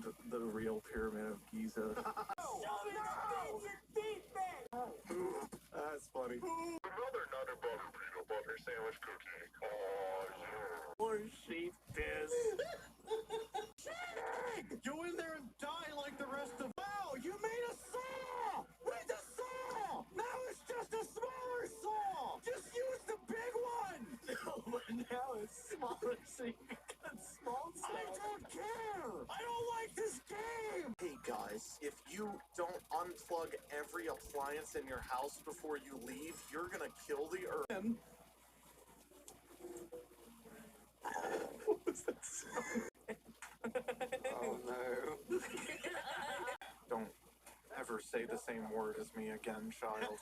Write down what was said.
find the real Pyramid of Giza. That's funny. Another nutter butter peanut butter sandwich cookie. Oh, yeah. More sheep piss. Go in there and die like the rest of. Wow, you made a saw! With a saw! Now it's just a smaller saw! Just use the big one! No, but now it's smaller, so you can cut small stuff. I don't care! I don't like this game! Hey guys, if you don't unplug every appliance in your house before you leave, you're gonna kill the earth. What was that sound? Oh no. Don't ever say the same word as me again, child.